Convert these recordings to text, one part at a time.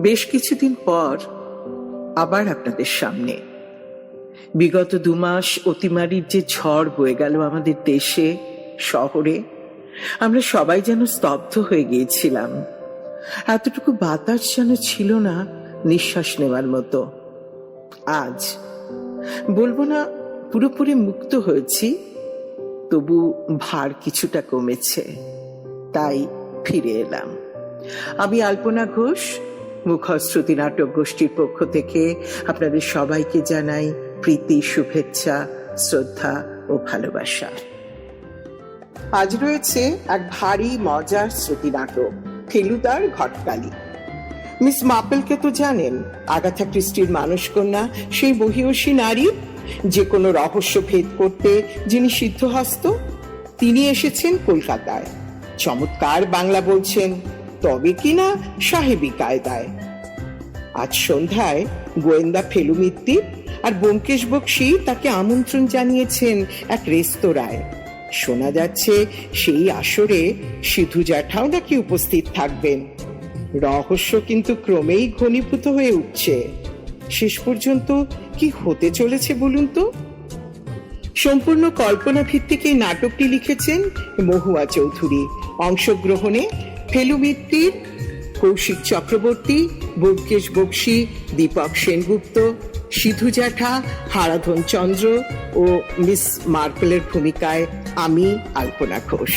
বেশ কিছুদিন পর আবার আপনাদের সামনে। বিগত 2 মাস অতিমারির যে ঝড় বয়ে গেল আমাদের দেশে, শহরে, আমরা সবাই যেন স্তব্ধ হয়ে গিয়েছিলাম। এতটুকু বাতাস যেন ছিল না নিঃশ্বাস নেওয়ার মতো। আজ বলবো না পুরোপুরি মুক্ত হয়েছি, তবু ভার কিছুটা কমেছে, তাই ফিরে এলাম। আমি আলপনা ঘোষ, মুখশ্রুতি নাটক গোষ্ঠীর পক্ষ থেকে আপনাদের সবাইকে জানাই প্রীতি, শুভেচ্ছা, শ্রদ্ধা ও ভালোবাসা। আজ রয়েছে এক ভারী মজার শ্রুতি নাটক, ফেলুদার ঘটকালি। মিস মার্পেলকে তো জানেন, আগাথা ক্রিস্টির মানসকন্যা, সেই মহিয়সী নারী, যে কোনো রহস্য ভেদ করতে যিনি সিদ্ধহস্ত। তিনি এসেছেন কলকাতায়, চমৎকার বাংলা বলছেন, তবে কিনা সাহেবী কায়দায়। আজ সন্ধ্যায় গোয়েন্দা ফেলু মিত্তি আর ব্যোমকেশ বক্সী তাকে আমন্ত্রণ জানিয়েছেন এক রেস্তোরাঁয়। শোনা যাচ্ছে সেই আসরে সিধু জ্যাঠাও নাকি উপস্থিত থাকবেন। রহস্য কিন্তু ক্রমেই ঘনীভূত হয়ে উঠছে। শেষ পর্যন্ত কি হতে চলেছে বলুন তো? সম্পূর্ণ কল্পনা ভিত্তিক এই নাটকটি লিখেছেন মহুয়া চৌধুরী। অংশগ্রহণে ফেলু মিত্তির, কৌশিক চক্রবর্তী, ব্যোমকেশ বক্সী, দীপক সেনগুপ্ত, সিধু জ্যাঠা, হারাধন চন্দ্র ও মিস মার্পেলের ভূমিকায় আমি আলপনা Ghosh.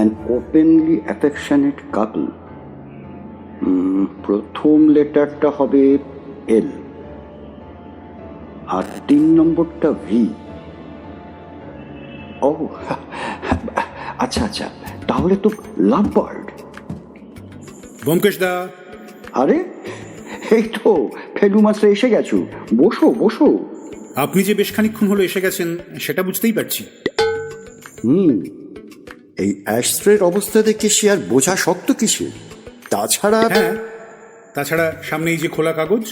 An openly affectionate couple. প্রথম লেটারটা হবে এল, আর 3 নম্বরটা ভি। ও আচ্ছা আচ্ছা, তাহলে তো লাভ বার্ড। ব্যোমকেশ দা, আরে এই তো ফেলু মাস্টার এসে গেছো, বসো বসো। আপনি যে বেশ খানিকক্ষণ হলো এসে গেছেন সেটা বুঝতেই পারছি। এই অ্যাস্ট্রের অবস্থা দেখে সে আর বোঝা শক্ত কিসে। তাছাড়া হ্যাঁ, তাছাড়া সামনেই যে খোলা কাগজ,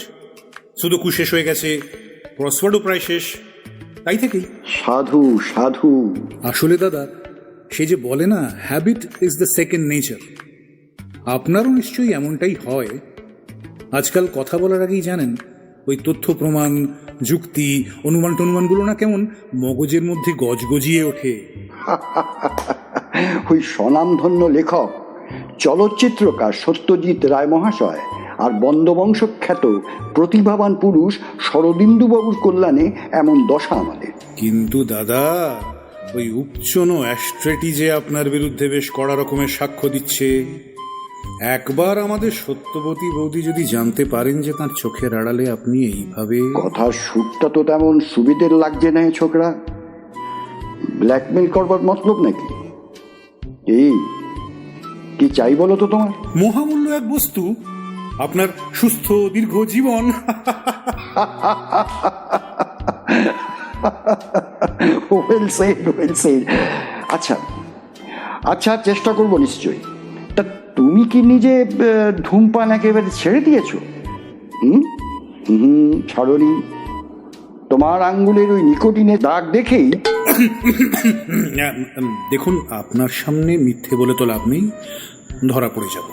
সুদোকু শেষ হয়ে গেছে, ক্রসওয়ার্ডও প্রায় শেষ, তাই থেকেই। সাধু সাধু। আসলে দাদা, সে যে বলে না, habit is the second nature. আপনারও নিশ্চয়ই এমনটাই হয়। আজকাল কথা বলার আগেই জানেন, ওই তথ্য প্রমাণ, যুক্তি, অনুমান টনুমানগুলো না কেমন মগজের মধ্যে গজগজিয়ে ওঠে। ওই স্বনামধন্য লেখক, চলচ্চিত্রকার সত্যজিৎ রায় মহাশয় আর বন্দবংশ খ্যাত প্রতিভাবান পুরুষ শরদিন্দুবাবুর কল্যাণে এমন দশা আমাদের। কিন্তু দাদা, ওই উপচনো অ্যাস্ট্রেটি যে আপনার বিরুদ্ধে বেশ কড়া রকমের সাক্ষ্য দিচ্ছে। একবার আমাদের সত্যবতী বৌদি যদি জানতে পারেন যে তার চোখের আড়ালে আপনি এইভাবে। কথার সুরটা তো তেমন সুবিধের লাগছে না ছোকরা। ব্ল্যাকমেল করবার মতলব নাকি? এই কি চাই বলো তো তোমার? মহামূল্য এক বস্তু, আপনার সুস্থ দীর্ঘ জীবন। Well said, well said. আচ্ছা আচ্ছা, চেষ্টা করবো নিশ্চয়ই। তা তুমি কি নিজে ধূমপান একেবারে ছেড়ে দিয়েছো? ছাড়নি। তোমার আঙ্গুলের ওই নিকোটিনের দাগ দেখেই। দেখুন, আপনার সামনে মিথ্যে বলে তো লাভ নেই, ধরা পড়ে যাব।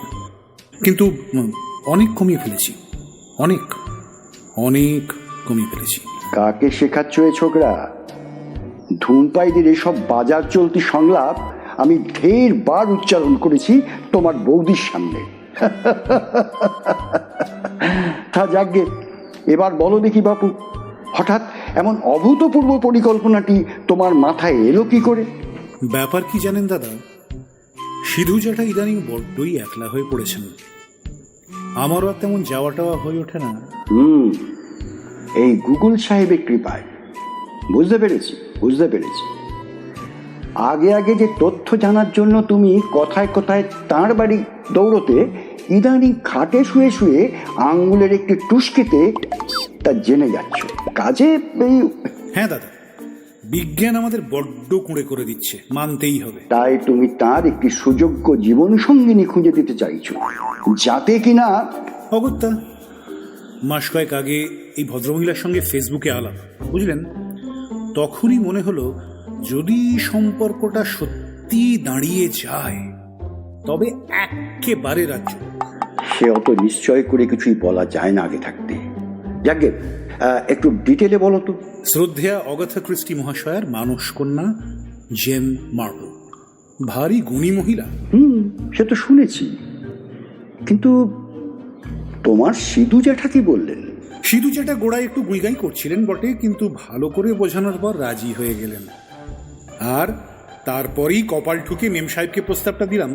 কিন্তু অনেক কমিয়ে ফেলেছি, অনেক অনেক কমিয়ে ফেলেছি। কাকে শেখাচ্ছ এ ছোকরা? ধূমপাইদের এসব বাজার চলতি সংলাপ আমি ঢের বার উচ্চারণ করেছি তোমার বৌদির সামনে। তা যাকগে, এবার বলো দেখি বাপু, হঠাৎ এমন অভূতপূর্ব পরিকল্পনাটি তোমার মাথায় এলো কি করে? ব্যাপার কি জানেন দাদা, সিধু জ্যাঠা ইদানিং বড্ডই একলা হয়ে পড়েছেন। আমারও আর তেমন যাওয়া টাওয়া হয়ে ওঠে না। এই গুগল সাহেবের কৃপায়। বুঝতে পেরেছি বুঝতে পেরেছি। আগে আগে যে তথ্য জানার জন্য তুমি কথায় কথায় তাঁর বাড়ি দৌড়তে, ইদানিং খাটে শুয়ে শুয়ে আঙ্গুলের একটি টুসকিতে তা জেনে যাচ্ছ। কাজে হ্যাঁ দাদা, বিজ্ঞান আমাদের বড্ড কুঁড়ে করে দিচ্ছে, মানতেই হবে। তাই তুমি তার একটি সুযোগ্য জীবন সঙ্গিনী খুঁজে দিতে চাইছো, যাতে কিনা অগত্যা মাস কয়েক আগে এই ভদ্রমহিলার সঙ্গে ফেসবুকে আলাপ, বুঝলেন? তখনই মনে হলো যদি সম্পর্কটা সত্যি দাঁড়িয়ে যায় তবে একেবারে রাজ্য। সে অত নিশ্চয় করে কিছুই বলা যায় না আগে থাকতে। যাকে একটু ডিটেলে বলো তো। শ্রদ্ধেয়া অগাথা ক্রিস্টি মহাশয়ার মানস কন্যা জেন মার্পল, ভারী গুণী মহিলা। সে তো শুনেছি, কিন্তু তোমার সিধু জ্যাঠা কি বললেন? সিধু জ্যাঠা গোড়ায় একটু গুইগাই করছিলেন বটে, কিন্তু ভালো করে বোঝানোর পর রাজি হয়ে গেলেন। আর তারপরেই কপাল ঠুকে মেম সাহেবকে প্রস্তাবটা দিলাম,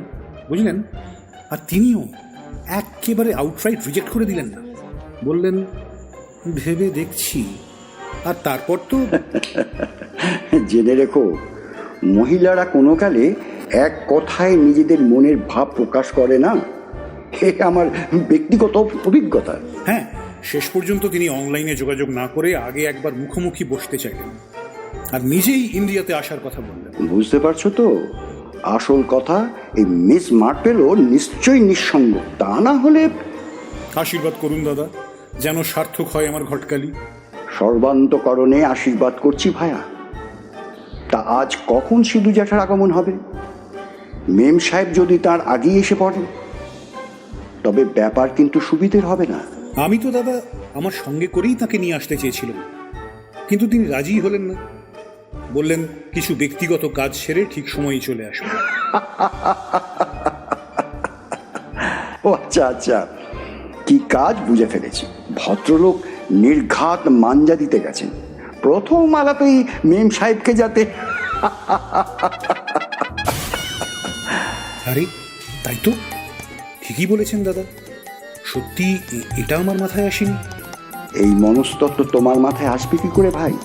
বুঝলেন? আর তিনিও একেবারে আউটরাইট রিজেক্ট করে দিলেন না, বললেন ভেবে দেখছি। আর তারপর তো জেনে রেখো, মহিলারা কোনো কালে এক কথায় নিজেদের মনের ভাব প্রকাশ করে না। এটা আমার ব্যক্তিগত অভিজ্ঞতা। হ্যাঁ, শেষ পর্যন্ত তিনি অনলাইনে যোগাযোগ না করে আগে একবার মুখোমুখি বসতে চাইলেন আর নিজেই ইন্ডিয়াতে আসার কথা বললেন। বুঝতে পারছো তো, আসল কথা এই মিস মার্পেলও নিশ্চয়ই নিঃসঙ্গ, তা না হলে। আশীর্বাদ করুন দাদা, যেন সার্থক হয় আমার ঘটকালি। সর্বান্তকরণে আশীর্বাদ করছি ভায়া। তা আজ কখন সিধু জ্যাঠার আগমন হবে? মেম সাহেব যদি তার আগেই এসে পড়েন তবে ব্যাপার কিন্তু সুবিধের হবে না। আমি তো দাদা আমার সঙ্গে করেই তাকে নিয়ে আসতে চেয়েছিলাম, কিন্তু তিনি রাজি হলেন না। বললেন কিছু ব্যক্তিগত কাজ সেরে ঠিক সময়ই চলে আসবে। ও আচ্ছা আচ্ছা, কি কাজ বুঝে ফেলেছি। ভদ্রলোক নির্ঘাত মাঞ্জা দিতে গেছেন প্রথম আলাপেই মেম সাহেবকে, যাতে। আরে তাই তো, ঠিকই বলেছেন দাদা, সত্যি এটা আমার মাথায় আসেনি। এই মনস্তত্ত্ব তোমার মাথায় আসবে কি করে ভাই?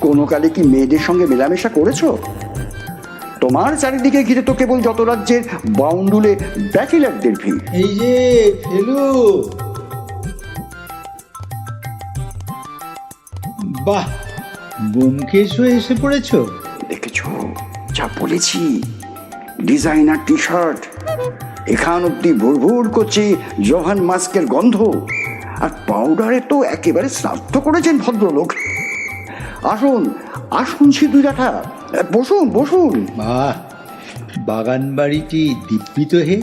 কোনো কালে কি মেয়েদের সঙ্গে মেলামেশা করেছো? তোমার চারিদিকে ঘিরে তো কেবল যত রাজ্যের বাউন্ডুলে ব্যাচেলারদের ভিড়। এই যে ফেলু, বাহ, ব্যোমকেশ হয়ে এসে পড়েছ। দেখেছো যা বলেছি, ডিজাইনার টি শার্ট, এখান অব্দি ভুরভুর করছে জোহান মাস্কের গন্ধ, আর পাউডারে তো একেবারে শ্রাদ্ধ করেছেন ভদ্রলোক। আসুন আসুন সিধু জ্যাঠা, বসুন বসুন। বাহ, বাগান বাড়িটি দিব্যিত হে,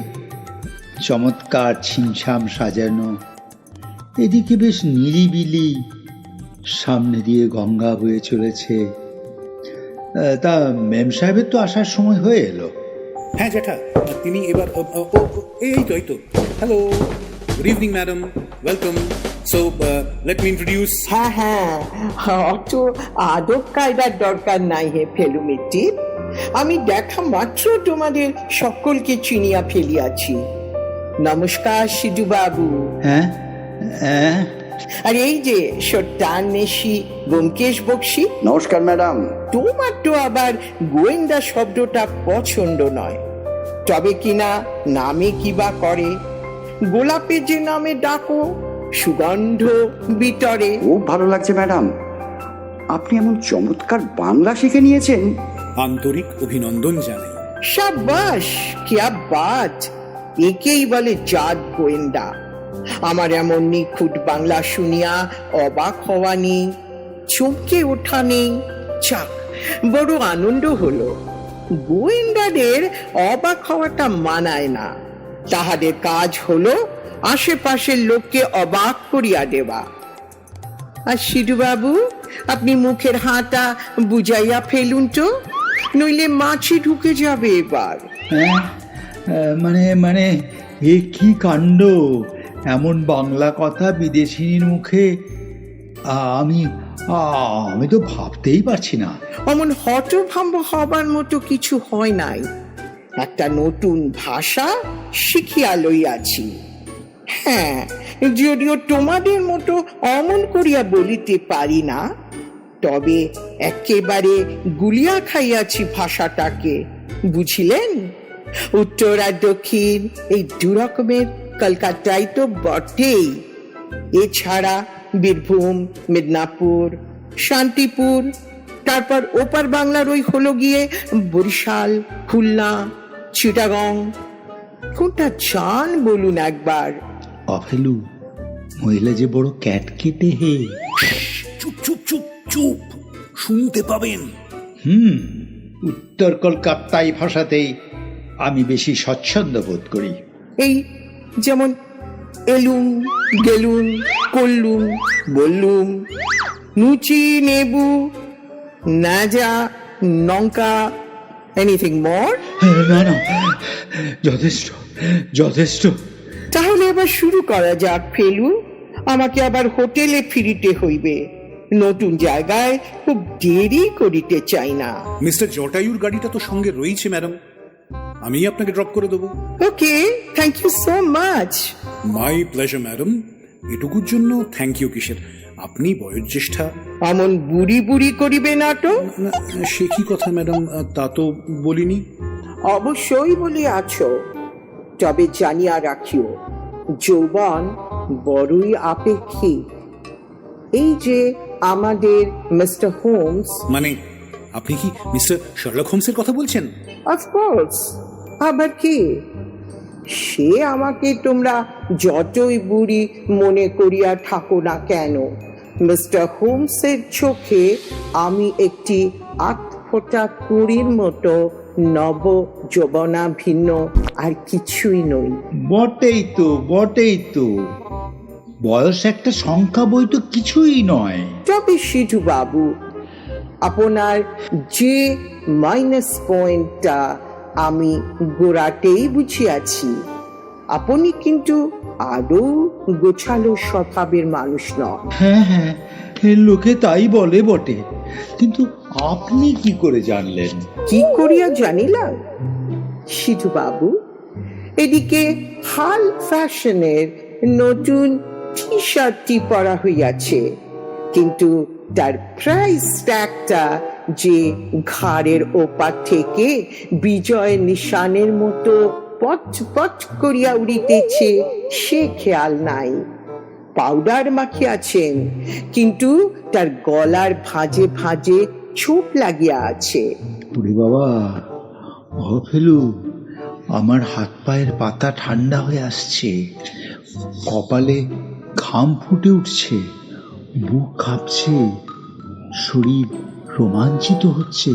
চমৎকার ছিমছাম সাজানো, এদিকে বেশ নিরিবিলি, সামনে দিয়ে গঙ্গা বয়ে চলেছে। তা মেম সাহেবের তো আসার সময় হয়ে এলো। হ্যাঁ জ্যাঠা, তিনি এবার এই তো hello, good evening madam, welcome. So let me introduce. হ্যাঁ হ্যাঁ, অত আদব কায়দার দরকার নাই হে ফেলু মিত্তি। আমি দেখা মাত্র তোমাদের সকলকে চিনিয়া ফেলিয়াছি। নমস্কার সিধু বাবু। হ্যাঁ হ্যাঁ, আর এই যে সত্যান্বেষী ব্যোমকেশ বক্সী। নমস্কার ম্যাডাম। তোমার তো আবার গোয়েন্দা শব্দটা পছন্দ নয়, তবে কিনা নামে কিবা করে। গোলাপে যে নামে ডাকো, সুগন্ধ বিতরে। খুব ভালো লাগছে ম্যাডাম, আপনি এমন চমৎকার বাংলা শিখে নিয়েছেন। আন্তরিক অভিনন্দন জানাই। শাবাশ, কিয়া বাত! একেই বলে জাত গোয়েন্দা। আমার এমন নিখুঁত বাংলা শুনিয়া অবাক হওয়া নেই, চমকে ওঠা নেই। যাক, বড় আনন্দ হলো। গোয়েন্দাদের অবাক হওয়াটা মানায় না, তাহাদের কাজ হলো আশেপাশের লোককে অবাক করিয়া দেওয়া। আর সিধু বাবু, আপনি মুখের হাতা বুঝাইয়া ফেলুন তো, নইলে মাছি ঢুকে যাবে এবার। হ্যাঁ, মানে মানে এ কি কাণ্ড! এমন বাংলা কথা বিদেশিনীর মুখে আমি আমি তো ভাবতেই পারছি না। অমন হতভম্ব হবার মতো কিছু হয় নাই। একটা নতুন ভাষা শিখিয়া লইয়াছি। হ্যাঁ, যদিও তোমাদের মতো অমন করিয়া বলিতে পারি না, তবে একেবারে গুলিয়া খাইয়াছি ভাষাটাকে, বুঝিলেন? উত্তর আর দক্ষিণ এই দুরকমের কলকাতায় তো বটেই। এছাড়া বীরভূম, মেদিনীপুর, শান্তিপুর, তারপর ওপার বাংলার ওই হলো গিয়ে বরিশাল, খুলনা, চিটাগং। কোনটা চান বলুন একবার? অফেলু, মহিলা যে বড় ক্যাট কেটে হে। চুপ চুপ চুপ চুপ, শুনতে পাবেন। উত্তর কলকাতায় ভাষাতেই আমি বেশি স্বচ্ছন্দ বোধ করি। এই যেমন এলুম, গেলুম, করলুম, বললুম, নুচি, নেবু, নাজা, লঙ্কা। এনিথিং মোর? না না, যথেষ্ট যথেষ্ট। তাহলে আবার শুরু করা যাক ফেলু। আমাকে আবার হোটেলে ফিরিতে হইবে, নতুন জায়গায় খুব দেরি করিতে চাই না। মিস্টার জটায়ুর গাড়িটা তো সঙ্গে রয়েছে ম্যাডাম, আমি আপনাকে ড্রপ করে দেবো। Okay, thank you so much. My pleasure madam. এটুকুর জন্য থ্যাংক ইউ কিসের, আপনি বয়োজ্যেষ্ঠা। অমন বুড়ি বুড়ি করিবে না তো। না, সে কি কথা ম্যাডাম, তা তো বলিনি। অবশ্যই বলে আছো, তবে জানিয়া রাখিও যৌবন বড়ই আপেক্ষিক। এই যে আমাদের মিস্টার হোমস। মানে আপনি কি মিস্টার শার্লক হোমসের কথা বলছেন? অফকোর্স, আবার কি? সে আমাকে তোমরা যতই বুড়ি মনে করিয়া থাকো না কেন, মিস্টার হোমসের চোখে আমি একটি আটফোঁটা কুঁড়ির মতো নব যৌবনা, ভিন্ন আর কিছুই নই। বটেই তো, বটেই তো। বয়স একটা সংখ্যা বই তো কিছুই নয়। তবে সিধু বাবু, আপনার যে মাইনাস পয়েন্টটা আমি গোড়াতেই বুঝিয়াছি, আপনি কিন্তু আদৌ গোছালো স্বভাবের মানুষ নন। হ্যাঁ হ্যাঁ, লোকে তাই বলে বটে, কিন্তু আপনি কি করে জানলেন? কি করিয়া জানিলাম সিধু বাবু? এদিকে হাল ফ্যাশনের নতুন টি শার্টটি পরা হইয়াছে, কিন্তু তার প্রাইস ট্যাগটা যে ঘাড়ের ওপার থেকে বিজয় নিশানের মতো পট পট করিয়া উড়িতেছে সে খেয়াল নাই। পাউডার মাখিয়াছেন, কিন্তু তার গলার ভাঁজে ভাঁজে ছোপ লাগিয়া আছে। ওরে বাবা, ফেলু, আমার হাত পায়ের পাতা ঠান্ডা হয়ে আসছে, কপালে ঘাম ফুটে উঠছে, বুক কাঁপছে, শরীর রোমাঞ্চিত হচ্ছে।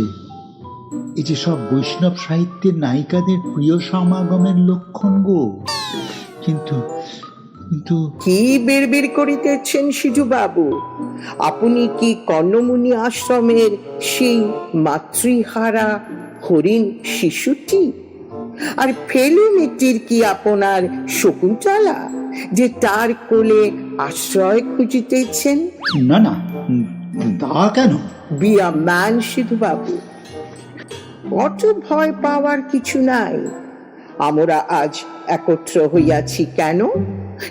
এই যে সব বৈষ্ণব সাহিত্যের নায়িকাদের প্রিয় সমাগমের লক্ষণ গো। কিন্তু কিন্তু কি বের করিতেছেন সিধু বাবু? আপনি কি কর্ণমুনি আশ্রমের সেই মাতৃহারা হরিণ শিশুটি? আর ফেলু মেয়েটির কি আপনার শকুন্তলা, যে তার কোলে আশ্রয় খুঁজিতেছেন? না না, তা কেন? বি আ ম্যান সিধু বাবু, অত ভয় পাওয়ার কিছু নাই। আমরা আজ একত্র হইয়াছি কেন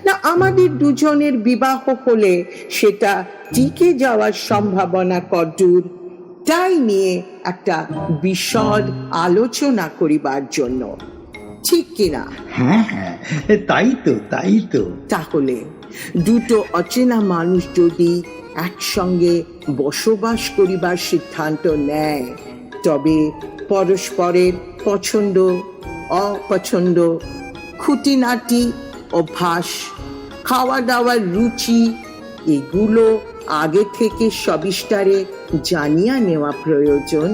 না, আমাদের দুজনের বিবাহ হলে সেটা টিকে যাওয়ার সম্ভাবনা কতদূর তাই নিয়ে একটা বিশদ আলোচনা করিবার জন্য, ঠিক কিনা? হ্যাঁ হ্যাঁ, তাই তো, তাই তো। তাহলে দুটো অচেনা মানুষ যদি একসঙ্গে বসবাস করিবার সিদ্ধান্ত নেয়, তবে পরস্পরের পছন্দ অপছন্দ, খুঁটিনাটি অভ্যাস, খাওয়া দাওয়ার রুচি, এগুলো আগে থেকে সবিস্তারে জানিয়া নেওয়া প্রয়োজন।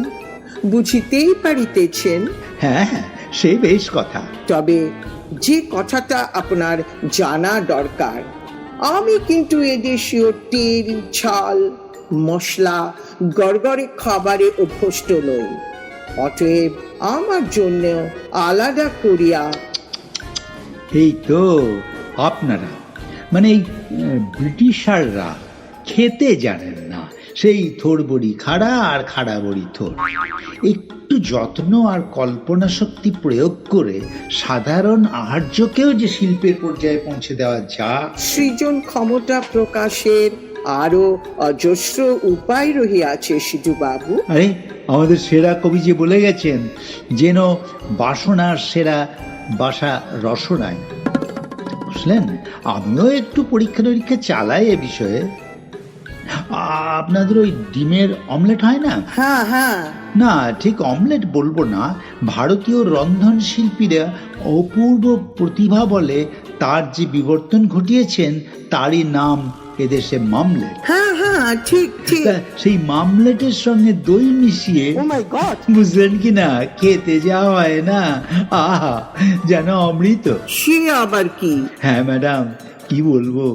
বুঝিতেই পারিতেছেন? হ্যাঁ হ্যাঁ, সে বেশ কথা। তবে যে কথাটা আপনার জানা দরকার, আমি কিন্তু এদেশীয় তেল, ঝাল, মশলা, গড়গড়ে খাবারে অভ্যস্ত নই। অতএব আমার জন্য আলাদা করিয়া। এই তো আপনারা, মানে এই ব্রিটিশাররা খেতে জানেন না, সেই থোড় বড়ি খাড়া আর খাড়া বড়ি থোড়। একটু যত্ন আর কল্পনা শক্তি প্রয়োগ করে সাধারণ আহার্যকেও যে শিল্পের পর্যায়ে পৌঁছে দেওয়া যায়। সৃজন ক্ষমতা প্রকাশের আরো অজস্র উপায় রহিয়াছে সিধু বাবু। আরে আমাদের সেরা কবি যে বলে গেছেন, যেন বাসনার সেরা বাসা রসনায়। বুঝলেন, আমিও একটু পরীক্ষা নিরীক্ষা চালাই এ বিষয়ে। আপনাদের ওই ডিমের অমলেট হয় না? হ্যাঁ হ্যাঁ, না, ঠিক অমলেট বলবো না, ভারতীয় রন্ধন শিল্পীরা অপূর্ব প্রতিভা বলে তার যে বিবর্তন ঘটিয়েছেন তারই নাম এদেশে মামলেট। হ্যাঁ হ্যাঁ, ঠিক ঠিক। তা সেই মামলেটের সঙ্গে দই মিশিয়ে, ও মাই গড, বুঝলেন কি না, খেতে যাওয়া হয় না, আহা যেন অমৃত। সে আবার কি? হ্যাঁ ম্যাডাম, কি বলবো।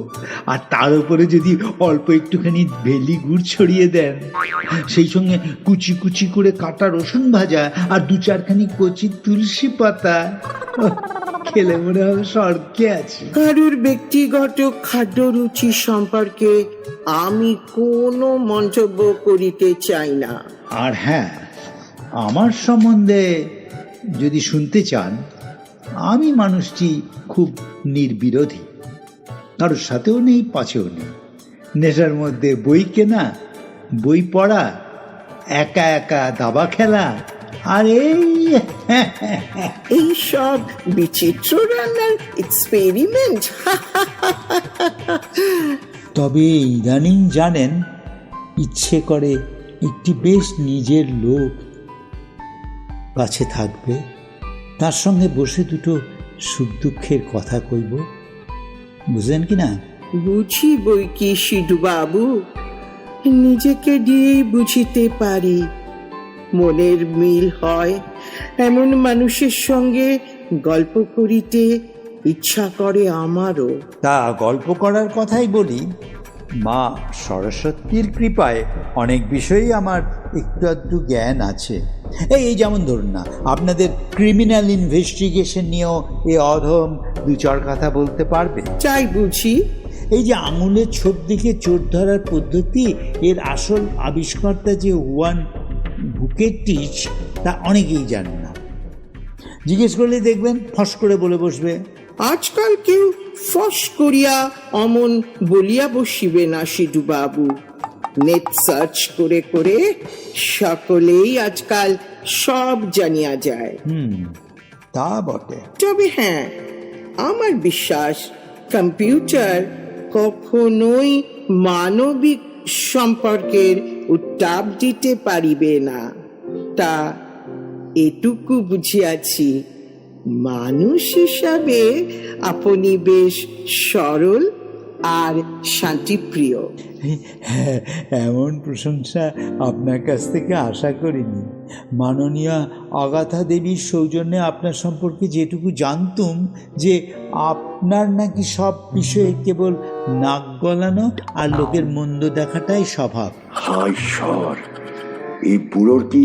আর তার উপরে যদি অল্প একটুখানি ভেলি গুড় ছড়িয়ে দেন, সেই সঙ্গে কুচি কুচি করে কাটা রসুন ভাজা আর দু চারখানি কচি তুলসী পাতা, খেলে মনে হবে স্বর্গে আছি। কারুর ব্যক্তিগত খাদ্য রুচি সম্পর্কে আমি কোনো মন্তব্য করিতে চাই না। আর হ্যাঁ, আমার সম্বন্ধে যদি শুনতে চান, আমি মানুষটি খুব নির্বিরোধী, কারোর সাথেও নেই পাছেও নেই। নেশার মধ্যে বই কেনা, বই পড়া, একা একা দাবা খেলা, আর এই সব বিচিত্র রান্নার এক্সপেরিমেন্ট। তবে ইদানিং জানেন, ইচ্ছে করে একটি বেশ নিজের লোক কাছে থাকবে, তার সঙ্গে বসে দুটো সুখ দুঃখের কথা কইব, বুঝলেন কি না? বুঝি বই কি সিধু বাবু, নিজেকে দিয়েই বুঝিতে পারি। মনের মিল হয় এমন মানুষের সঙ্গে গল্প করিতে ইচ্ছা করে আমারও। তা গল্প করার কথাই বলি, মা সরস্বতীর কৃপায় অনেক বিষয়েই আমার একটু আধটু জ্ঞান আছে। এই যেমন ধরুন না, আপনাদের ক্রিমিনাল ইনভেস্টিগেশন নিয়েও এ অধম দু চার কথা বলতে পারবে। চাই বুঝি। এই যে আঙুলের ছোপ দেখে চোর ধরার পদ্ধতি, এর আসল আবিষ্কর্তা যে ওয়ান বুকেটিচ, তা অনেকেই জানে না। জিজ্ঞেস করলে দেখবেন ফস করে বলে বসবে। আজকাল কেউ ফস করিয়া অমন বলিয়া বসিবে না সিধু বাবু। নেট সার্চ করে করে সকলেই আজকাল সব জানিয়া যায়। তা বটে। তবে হ্যাঁ, আমার বিশ্বাস কম্পিউটার কখনোই মানবিক সম্পর্কের উত্তাপ দিতে পারিবে না। তা এটুকু বুঝিয়াছি, মানুষ হিসাবে আপনি বেশ সরল আর শান্তিপ্রিয়। হ্যাঁ, এমন প্রশংসা আপনার কাছ থেকে আশা করিনি। মাননীয়া অগাথা দেবীর সৌজন্যে আপনার সম্পর্কে যেটুকু জানতুম, যে আপনার নাকি সব বিষয়ে কেবল নাক গলানো আর লোকের মন্দ দেখাটাই স্বভাব। হায় ঈশ্বর, এই বুড়োর কি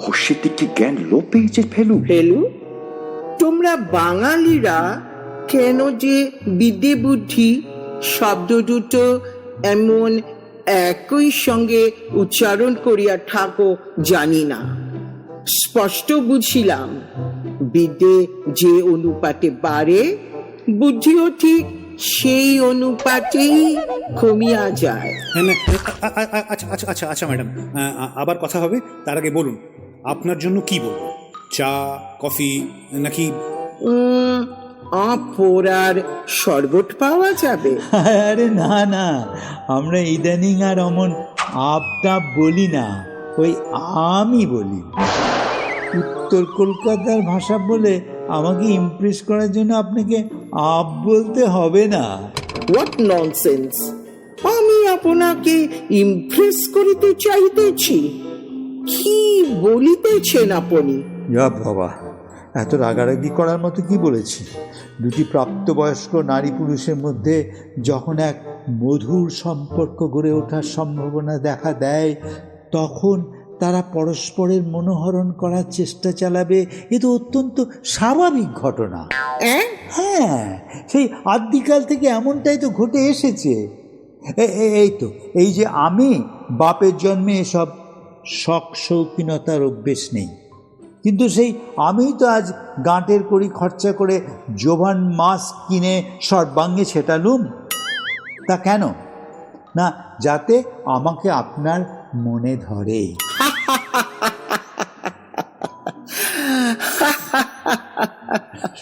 হর্ষের দিকে জ্ঞান লোপ পেয়েছে ফেলু? ফেলু, তোমরা বাঙালিরা কেন যে বিদ্যে বুদ্ধি শব্দ দুটো এমন একই সঙ্গে উচ্চারণ করিয়া থাকো জানি না। স্পষ্ট বুঝিলাম, বিদ্যে যে অনুপাতে বাড়ে, বুদ্ধিও ঠিক সেই অনুপাতেই কমিয়া যায়। আচ্ছা আচ্ছা আচ্ছা আচ্ছা ম্যাডাম, আবার কথা হবে, তার আগে বলুন আপনার জন্য কি বলবো? চা, কফি নাকি পোড়ার শরবত পাওয়া যাবে? আরে না না, আমরা ইদানিং আর অমন আপটা বলি না, ওই আমি বলি। উত্তর কলকাতার ভাষা বলে আমাকে ইমপ্রেস করার জন্য আপনাকে আপ বলতে হবে না। What nonsense! আমি আপনাকে ইমপ্রেস করিতে চাইতেছি? কি বলিতেছেন আপনি? যা বাবা, এত রাগারাগি করার মতো কি বলেছি? দুটি প্রাপ্তবয়স্ক নারী পুরুষের মধ্যে যখন এক মধুর সম্পর্ক গড়ে ওঠার সম্ভাবনা দেখা দেয়, তখন তারা পরস্পরের মনোহরণ করার চেষ্টা চালাবে, এ তো অত্যন্ত স্বাভাবিক ঘটনা। হ্যাঁ, সেই আদিকাল থেকে এমনটাই তো ঘটে এসেছে। এই তো, এই যে আমি, বাপের জন্মে এসব শখ শৌখিনতার অভ্যেস নেই, কিন্তু সেই আমিই তো আজ গাঁটের কড়ি খরচা করে জোভান মাস্ক কিনে সর্বাঙ্গে ছেটালুম। তা কেন? না, যাতে আমাকে আপনার মনে ধরে।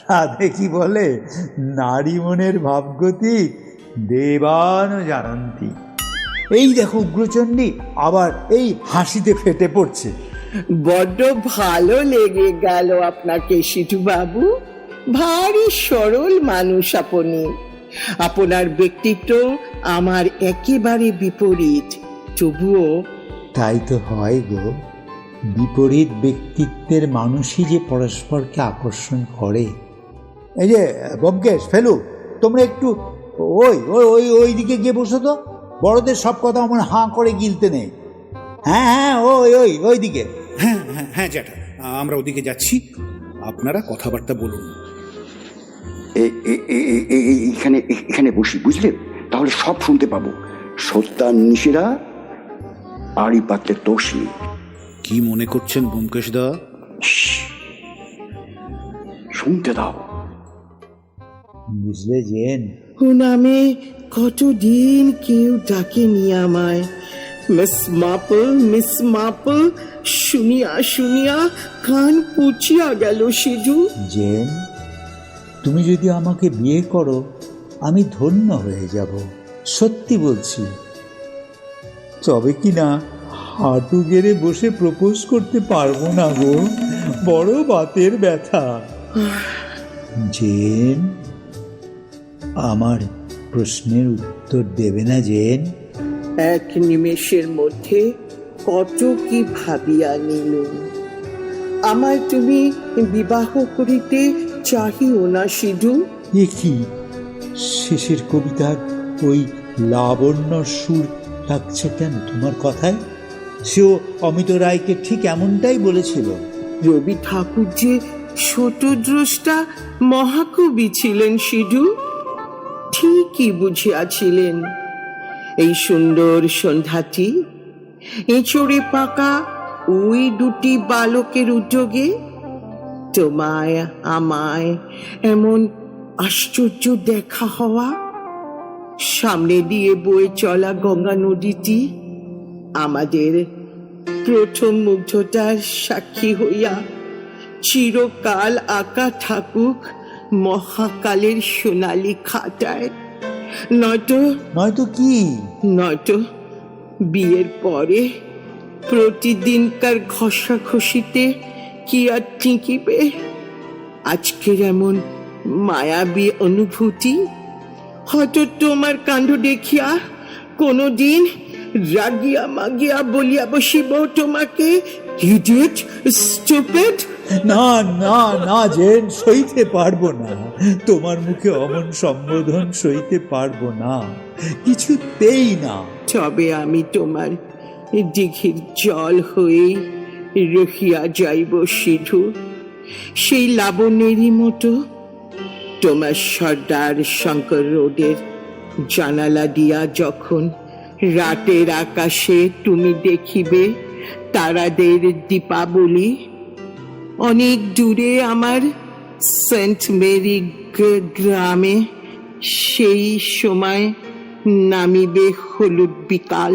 সাধে কি বলে, নারী মনের ভাবগতি দেবান জানন্তি। এই দেখো উগ্রচণ্ডী আবার এই হাসিতে ফেটে পড়ছে। বড্ড ভালো লেগে গেল আপনাকে সিধু বাবু। ভারী সরল মানুষ আপনি। আপনার ব্যক্তিত্ব আমার একেবারে বিপরীত, তবুও। তাই তো হয় গো, বিপরীত ব্যক্তিত্বের মানুষই যে পরস্পরকে আকর্ষণ করে। এই যে ব্যোমকেশ, ফেলু, তোমরা একটু ওই ওই ওই ওই দিকে গিয়ে বসো তো। বড়দের সব কথা আমার হাঁ করে গিলতে নেই। হ্যাঁ হ্যাঁ, ওই ওই ওই দিকে। হ্যাঁ হ্যাঁ হ্যাঁ জ্যাঠা, আমরা ওদিকে যাচ্ছি, আপনারা কথাবার্তা বলুন। এখানে এখানে বসি, বুঝলে? তাহলে সব শুনতে পাবো। সত্যার নিশিরা আড়ি পাত্রের দোষ নেই। কি মনে করছেন ব্যোমকেশ দা? শুনতে দাও। বুঝলে জেন, ও নামে কতদিন কেউ ডাকেনি আমায়। মিস মাপল শুনিয়া শুনিয়া কান পুচিয়া গেল সিধু। জেন, তুমি যদি আমাকে বিয়ে করো আমি ধন্য হয়ে যাব, সত্যি বলছি। তবে কি না হাঁটু গেড়ে বসে প্রপোজ করতে পারবো না গো, বড় বাতের ব্যথা। জেন, আমার প্রশ্নের উত্তর দেবে না জেন? এক নিমেষের মধ্যে কত কি ভাবিয়া নিলুম। আমায় তুমি বিবাহ করিতে চাহিও না সিধু? এ কি, শেষের কবিতার ওই লাবণ্য সুর লাগছে কেন তোমার কথায়? সেও অমিত রায়কে ঠিক এমনটাই বলেছিল। রবি ঠাকুর যে শতদ্রষ্টা মহাকবি ছিলেন সিধু, ঠিকই বুঝিয়াছিলেন। এই সুন্দর সন্ধ্যাটি এঁচড়ে পাকা ওই দুটি বালকের উদ্যোগে তোমায় আমায় এমন আশ্চর্য দেখা হওয়া, সামনে দিয়ে বয়ে চলা গঙ্গা নদীটি আমাদের প্রথম মুগ্ধতার সাক্ষী হইয়া চিরকাল আঁকা থাকুক মহাকালের সোনালী খাতায়। নয়তো কি? নয়তো বিয়ের পরে প্রতিদিনকার ঘষাঘষিতে কি আর টিকিবে আজকের এমন মায়াবী অনুভূতি? হয়তো তোমার কাণ্ড দেখিয়া কোনদিন রাগিয়া মাগিয়া বলিয়া বসিব তোমাকে, ইডিয়েট, স্টুপিড। না না না জেন, সইতে পারবো না, তোমার মুখে অমন সম্বোধন সইতে পারবো না, কিছুতেই না। তবে আমি তোমার দিঘির জল হয়ে রহিয়া যাইব সিধু, সেই লাবণেরই মতো। তোমার সর্দার শঙ্কর রোডের জানালা দিয়া যখন রাতের আকাশে তুমি দেখিবে তারাদের দীপাবলি, অনেক দূরে আমার সেন্ট মেরি গ্রামে সেই সময় নামিবে হলুদ বিকাল,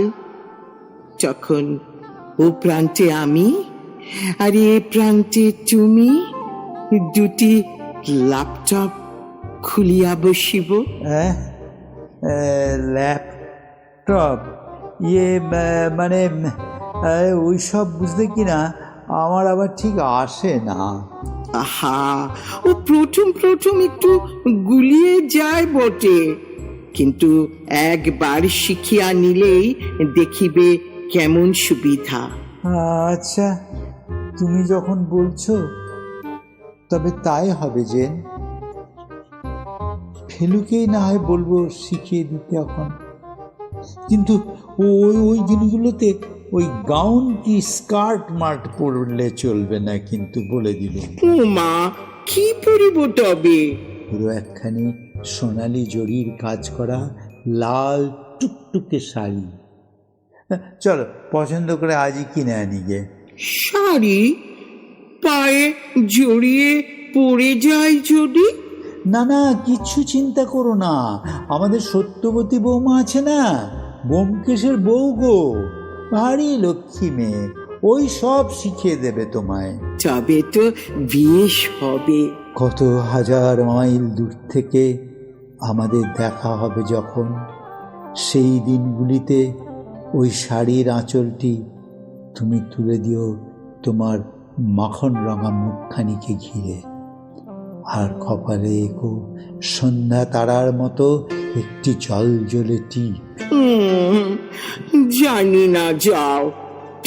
যখন ও প্রান্তে আমি আর এ প্রান্তে তুমি দুটি ল্যাপটপ খুলিয়া বসিব। ল্যাপটপ? মানে ওইসব বুঝলে কি না আমার আবার ঠিক আসে না। আহা, ও প্রথম একটু গুলিয়ে যায় বটে, কিন্তু একবার শিখিয়া নিলেই দেখিবে কেমন সুবিধা। আচ্ছা, তুমি যখন বলছো তবে তাই হবে জেন। ফেলুকেই না হয় বলবো শিখিয়ে দিতে এখন, কিন্তু ওই ওই দিনগুলোতে ওই গাউন কি স্কার্ট মার্ট পরলে চলবে না, কিন্তু বলে দিল। মা, কি পরিব তবে? পুরো একখানি সোনালি জরির কাজ করা লাল টুকটুকে শাড়ি। চলো, পছন্দ করে আজই কিনে আনি গে। শাড়ি পায়ে জড়িয়ে পড়ে যায় যদি? না না, কিচ্ছু চিন্তা করো না, আমাদের সত্যবতী বৌমা আছে না, ব্যোমকেশের বউ গো, ভারী লক্ষ্মী মেয়ে, ওই সব শিখিয়ে দেবে তোমায়। তবে তো বেশ হবে। কত হাজার মাইল দূর থেকে আমাদের দেখা হবে যখন, সেই দিনগুলিতে ওই শাড়ির আঁচলটি তুমি তুলে দিও তোমার মাখন রঙা মুখখানিকে ঘিরে, আর কপালে এঁকো সন্ধ্যা তারার মতো একটি জলজলে টিপ। জানি না, যাও,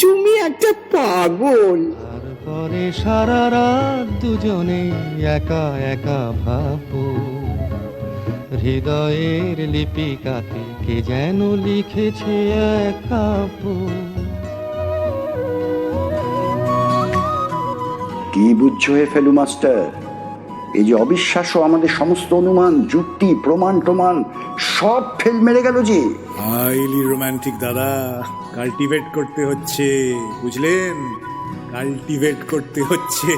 তুমি একটা পাগল। তারপরে সারা রাত দুজনে একা একা ভাববো, হৃদয়ের লিপিকাতে কে যেন লিখেছে এক কাব্য। কি বুঝছো হে ফেলু মাস্টার? এই যে অবিশ্বাস্য আমাদের সমস্ত অনুমান, যুক্তি, প্রমাণ সব ফেল মেরে গেল যে। হাইলি রোমান্টিক দাদা, কাল্টিভেট করতে হচ্ছে, বুঝলেন? কাল্টিভেট করতে হচ্ছে।